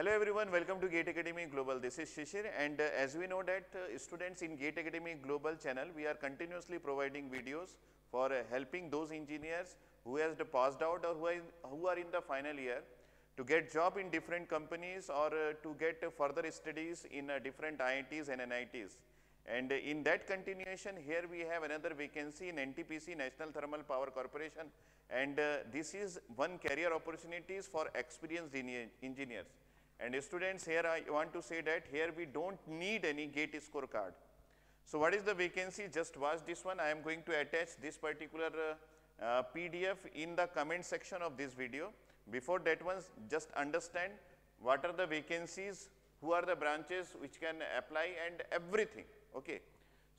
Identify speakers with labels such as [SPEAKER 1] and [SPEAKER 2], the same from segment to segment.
[SPEAKER 1] Hello everyone, welcome to GATE Academy Global. This is Shishir, and as we know that students in GATE Academy Global channel, we are continuously providing videos for helping those engineers who has passed out or who are in the final year to get job in different companies or to get further studies in different IITs and NITs. And in that continuation, here we have another vacancy in NTPC, National Thermal Power Corporation, and this is one career opportunities for experienced engineers. And students, here I want to say that here we don't need any GATE scorecard. So what is the vacancy? Just watch this one. I am going to attach this particular PDF in the comment section of this video. Before that one, just understand what are the vacancies, who are the branches which can apply and everything. Okay.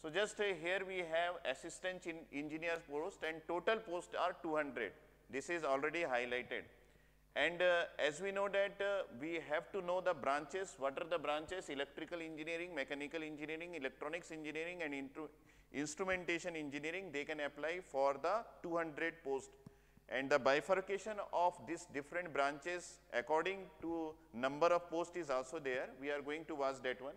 [SPEAKER 1] So just here we have assistant engineer post and total posts are 200. This is already highlighted. And as we know that we have to know the branches. What are the branches? Electrical engineering, mechanical engineering, electronics engineering and instrumentation engineering. They can apply for the 200 post. And the bifurcation of these different branches according to number of posts is also there. We are going to watch that one.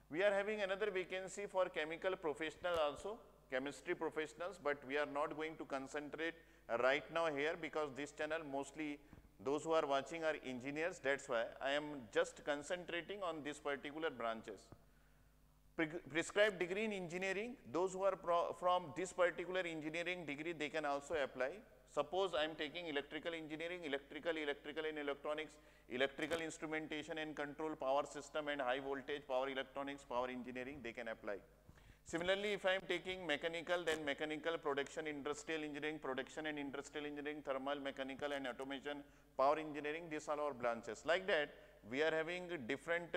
[SPEAKER 1] We are having another vacancy for chemical professional also, chemistry professionals, but we are not going to concentrate right now here because this channel mostly those who are watching are engineers. That's why I am just concentrating on these particular branches. Prescribed degree in engineering, those who are from this particular engineering degree, they can also apply. Suppose I am taking electrical engineering, electrical and electronics, electrical instrumentation and control, power system and high voltage, power electronics, power engineering, they can apply. Similarly, if I am taking mechanical, then mechanical, production, industrial engineering, production and industrial engineering, thermal, mechanical and automation, power engineering, these are all branches. Like that, we are having different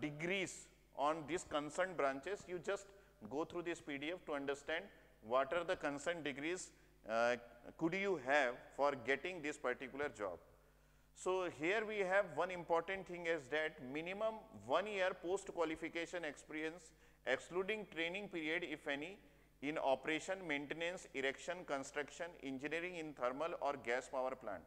[SPEAKER 1] degrees on these concerned branches. You just go through this PDF to understand what are the concerned degrees could you have for getting this particular job. So here we have one important thing is that minimum 1 year post qualification experience excluding training period if any in operation, maintenance, erection, construction, engineering in thermal or gas power plant.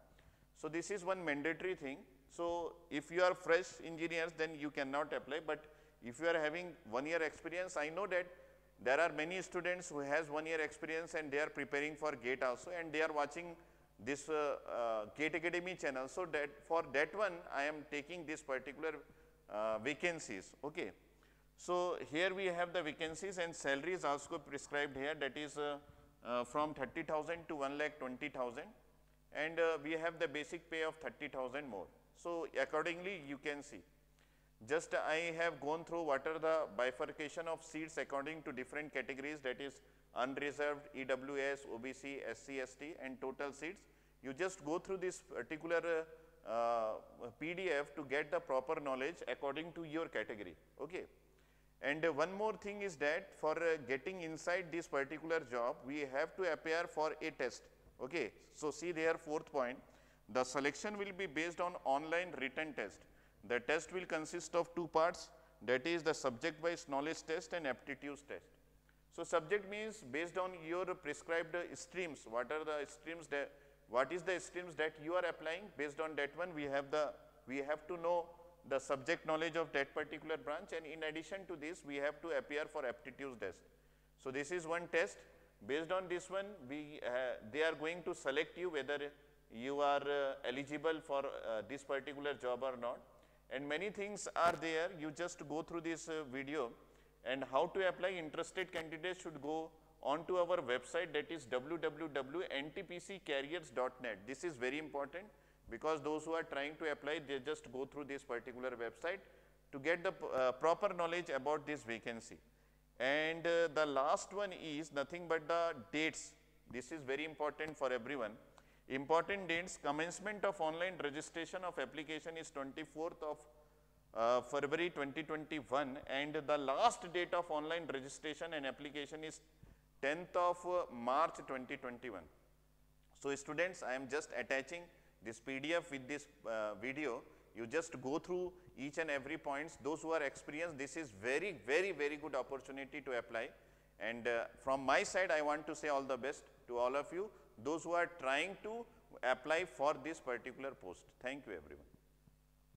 [SPEAKER 1] So this is one mandatory thing. So if you are fresh engineers, then you cannot apply, but if you are having 1 year experience, I know that there are many students who has 1 year experience and they are preparing for GATE also and they are watching this GATE Academy channel. So that for that one, I am taking this particular vacancies. Okay. So here we have the vacancies and salary is also prescribed here, that is from 30,000 to 1,20,000, and we have the basic pay of 30,000 more. So accordingly you can see. Just I have gone through what are the bifurcation of seats according to different categories, that is unreserved, EWS, OBC, SC, ST and total seats. You just go through this particular PDF to get the proper knowledge according to your category. Okay. And one more thing is that for getting inside this particular job, we have to appear for a test. Okay. So see there, fourth point, the selection will be based on online written test. The test will consist of two parts, that is the subject wise knowledge test and aptitude test. So subject means based on your prescribed streams, what are the streams that, what is the streams that you are applying, based on that one we have to know the subject knowledge of that particular branch, and in addition to this we have to appear for aptitude test. So this is one test. Based on this one they are going to select you whether you are eligible for this particular job or not. And many things are there, you just go through this video, and how to apply. Interested candidates should go on to our website, that is www.ntpccareers.net. This is very important because those who are trying to apply, they just go through this particular website to get the proper knowledge about this vacancy. And the last one is nothing but the dates. This is very important for everyone. Important dates: commencement of online registration of application is 24th of February 2021 and the last date of online registration and application is 10th of March 2021. So students, I am just attaching this PDF with this video. You just go through each and every points. Those who are experienced, this is very good opportunity to apply. And from my side, I want to say all the best to all of you, those who are trying to apply for this particular post. Thank you everyone.